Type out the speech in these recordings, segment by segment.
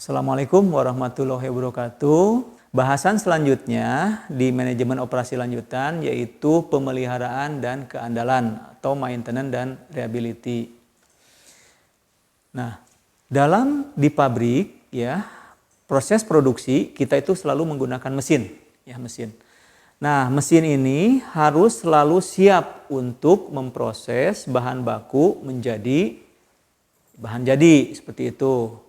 Assalamualaikum warahmatullahi wabarakatuh. Bahasan selanjutnya di manajemen operasi lanjutan yaitu pemeliharaan dan keandalan atau maintenance dan reliability. Nah, di pabrik ya, proses produksi kita itu selalu menggunakan mesin, ya mesin. Nah, mesin ini harus selalu siap untuk memproses bahan baku menjadi bahan jadi seperti itu.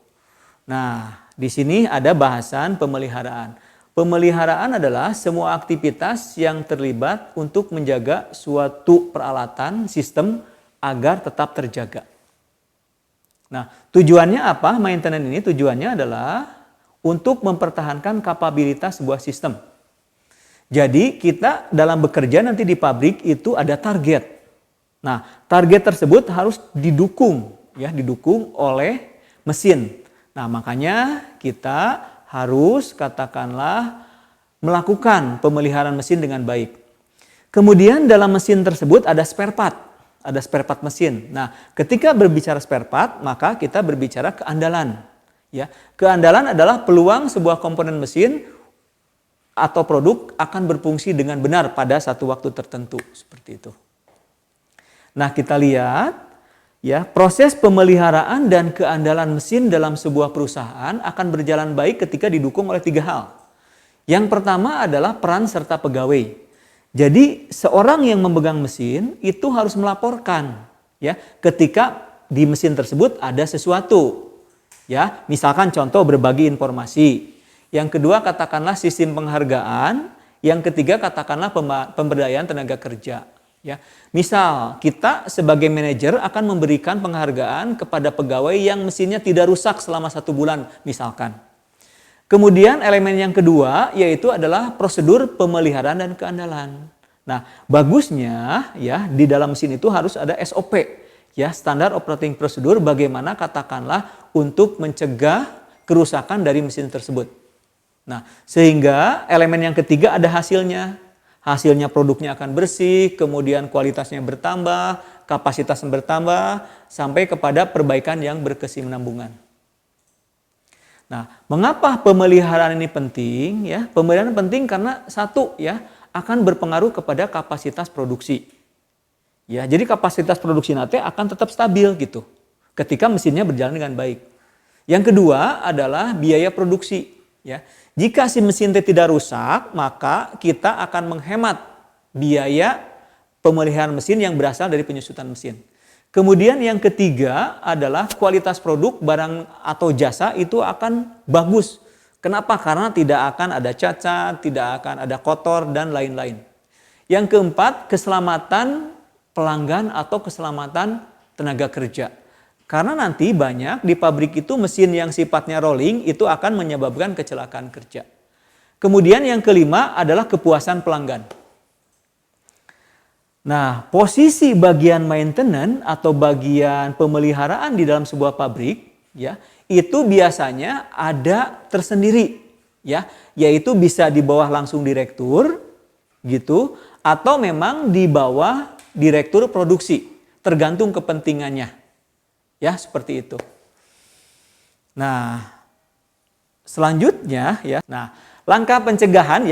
Nah, di sini ada bahasan pemeliharaan. Pemeliharaan adalah semua aktivitas yang terlibat untuk menjaga suatu peralatan sistem agar tetap terjaga. Nah, tujuannya apa? Maintenance ini tujuannya adalah untuk mempertahankan kapabilitas sebuah sistem. Jadi kita dalam bekerja nanti di pabrik itu ada target. Nah, target tersebut harus didukung oleh mesin. Nah, makanya kita harus katakanlah melakukan pemeliharaan mesin dengan baik. Kemudian dalam mesin tersebut ada spare part mesin. Nah, ketika berbicara spare part, maka kita berbicara keandalan. Ya, keandalan adalah peluang sebuah komponen mesin atau produk akan berfungsi dengan benar pada satu waktu tertentu, seperti itu. Nah, kita lihat ya, proses pemeliharaan dan keandalan mesin dalam sebuah perusahaan akan berjalan baik ketika didukung oleh 3 hal. Yang pertama adalah peran serta pegawai. Jadi, seorang yang memegang mesin itu harus melaporkan ya, ketika di mesin tersebut ada sesuatu. Ya, misalkan contoh berbagi informasi. Yang kedua katakanlah sistem penghargaan, yang ketiga katakanlah pemberdayaan tenaga kerja. Ya, misal kita sebagai manajer akan memberikan penghargaan kepada pegawai yang mesinnya tidak rusak selama 1 bulan misalkan. Kemudian elemen yang kedua yaitu adalah prosedur pemeliharaan dan keandalan. Nah, bagusnya ya di dalam mesin itu harus ada SOP ya, standar operating procedure, bagaimana katakanlah untuk mencegah kerusakan dari mesin tersebut. Nah, sehingga elemen yang ketiga ada hasilnya. Hasilnya produknya akan bersih, kemudian kualitasnya bertambah, kapasitasnya bertambah, sampai kepada perbaikan yang berkesinambungan. Nah, mengapa pemeliharaan ini penting? Ya, pemeliharaan penting karena satu ya, akan berpengaruh kepada kapasitas produksi. Ya, jadi kapasitas produksi nanti akan tetap stabil gitu, ketika mesinnya berjalan dengan baik. Yang kedua adalah biaya produksi. Ya, jika si mesin tidak rusak, maka kita akan menghemat biaya pemeliharaan mesin yang berasal dari penyusutan mesin. Kemudian yang ketiga adalah kualitas produk, barang atau jasa itu akan bagus. Kenapa? Karena tidak akan ada cacat, tidak akan ada kotor, dan lain-lain. Yang keempat, keselamatan pelanggan atau keselamatan tenaga kerja. Karena nanti banyak di pabrik itu mesin yang sifatnya rolling itu akan menyebabkan kecelakaan kerja. Kemudian yang kelima adalah kepuasan pelanggan. Nah, posisi bagian maintenance atau bagian pemeliharaan di dalam sebuah pabrik ya, itu biasanya ada tersendiri ya, yaitu bisa di bawah langsung direktur gitu atau memang di bawah direktur produksi, tergantung kepentingannya. Ya, seperti itu. Nah, selanjutnya ya. Nah, langkah pencegahan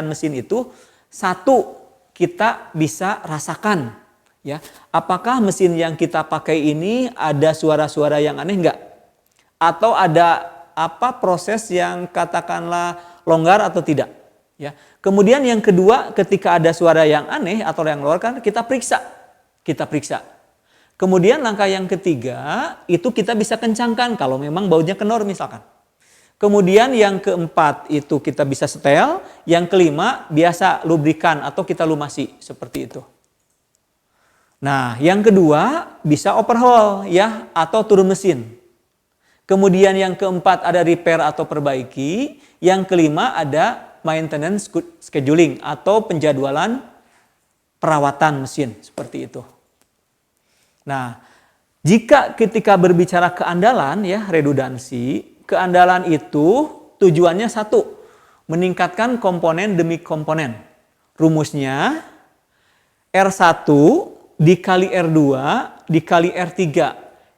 mesin itu satu, kita bisa rasakan ya, apakah mesin yang kita pakai ini ada suara-suara yang aneh enggak? Atau ada proses yang katakanlah longgar atau tidak? Ya. Kemudian yang kedua, ketika ada suara yang aneh atau yang longgar, kita periksa. Kemudian langkah yang ketiga itu kita bisa kencangkan kalau memang baunya kendor misalkan. Kemudian yang keempat itu kita bisa setel, yang kelima biasa lubrikan atau kita lumasi seperti itu. Nah, yang kedua bisa overhaul ya atau turun mesin. Kemudian yang keempat ada repair atau perbaiki, yang kelima ada maintenance scheduling atau penjadwalan perawatan mesin seperti itu. Nah, jika ketika berbicara keandalan ya, redundansi, keandalan itu tujuannya satu, meningkatkan komponen demi komponen. Rumusnya R1 dikali R2 dikali R3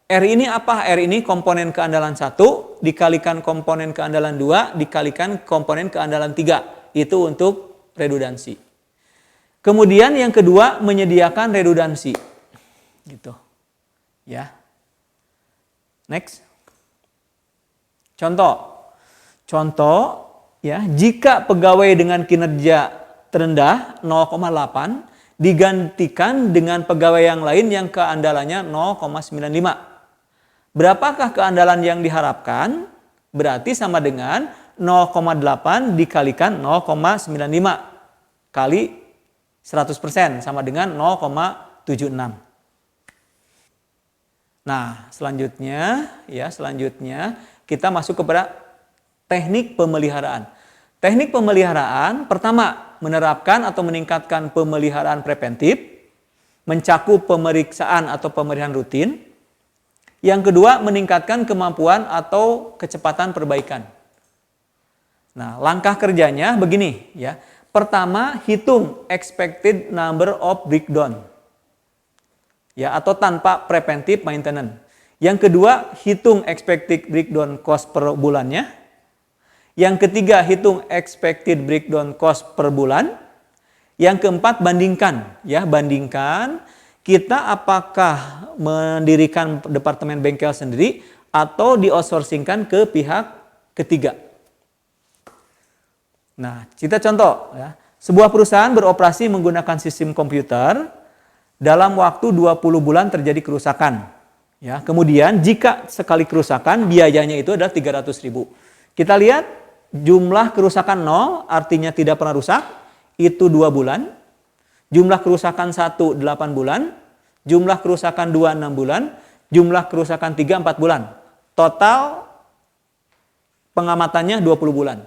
R ini apa? R ini komponen keandalan 1 dikalikan komponen keandalan 2 dikalikan komponen keandalan 3. Itu untuk redundansi. Kemudian yang kedua menyediakan redundansi. Gitu. Ya. Next. Contoh ya, jika pegawai dengan kinerja terendah 0,8 digantikan dengan pegawai yang lain yang keandalannya 0,95. Berapakah keandalan yang diharapkan? Berarti sama dengan 0,8 dikalikan 0,95 kali 100% sama dengan 0,76. Nah, selanjutnya kita masuk kepada teknik pemeliharaan. Teknik pemeliharaan pertama menerapkan atau meningkatkan pemeliharaan preventif, mencakup pemeriksaan atau pemeliharaan rutin. Yang kedua, meningkatkan kemampuan atau kecepatan perbaikan. Nah, langkah kerjanya begini ya. Pertama, hitung expected number of breakdown. Ya, atau tanpa preventive maintenance. Yang kedua, hitung expected breakdown cost per bulannya. Yang ketiga, hitung expected breakdown cost per bulan. Yang keempat, bandingkan ya, bandingkan kita apakah mendirikan departemen bengkel sendiri atau di-outsourcingkan ke pihak ketiga. Nah, kita contoh ya. Sebuah perusahaan beroperasi menggunakan sistem komputer, dalam waktu 20 bulan terjadi kerusakan. Ya, kemudian jika sekali kerusakan biayanya itu adalah 300.000. Kita lihat jumlah kerusakan 0 artinya tidak pernah rusak, itu 2 bulan. Jumlah kerusakan 1, 8 bulan. Jumlah kerusakan 2, 6 bulan. Jumlah kerusakan 3, 4 bulan. Total pengamatannya 20 bulan.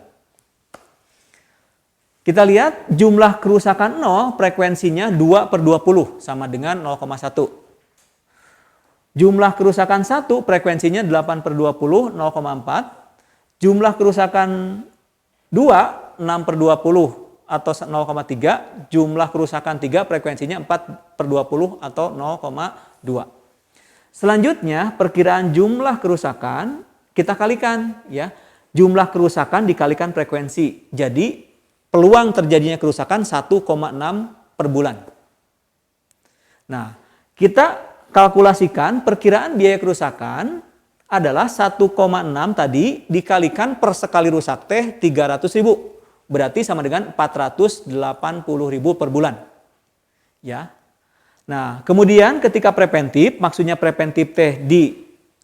Kita lihat jumlah kerusakan 0, frekuensinya 2/20 sama dengan 0,1. Jumlah kerusakan 1, frekuensinya 8/20, 0,4. Jumlah kerusakan 2, 6/20 atau 0,3, jumlah kerusakan 3 frekuensinya 4/20 atau 0,2. Selanjutnya perkiraan jumlah kerusakan kita kalikan ya. Jumlah kerusakan dikalikan frekuensi. Jadi peluang terjadinya kerusakan 1,6 per bulan. Nah, kita kalkulasikan perkiraan biaya kerusakan adalah 1,6 tadi dikalikan per sekali rusak teh 300.000. Berarti sama dengan 480.000 per bulan. Ya. Nah, kemudian ketika preventif, maksudnya preventif teh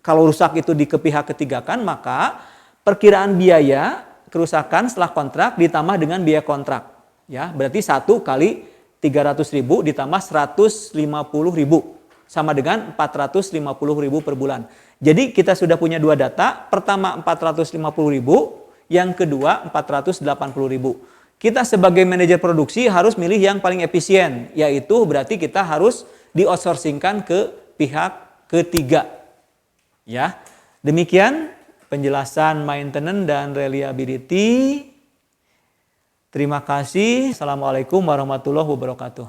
kalau rusak itu di ke pihak ketiga kan, maka perkiraan biaya kerusakan setelah kontrak ditambah dengan biaya kontrak. Ya, berarti 1 kali 300.000 ditambah 150.000 sama dengan 450.000 per bulan. Jadi kita sudah punya dua data, pertama 450.000, yang kedua 480.000. Kita sebagai manajer produksi harus milih yang paling efisien, yaitu berarti kita harus di-outsourcingkan ke pihak ketiga. Ya. Demikian penjelasan maintenance dan reliability. Terima kasih. Assalamualaikum warahmatullahi wabarakatuh.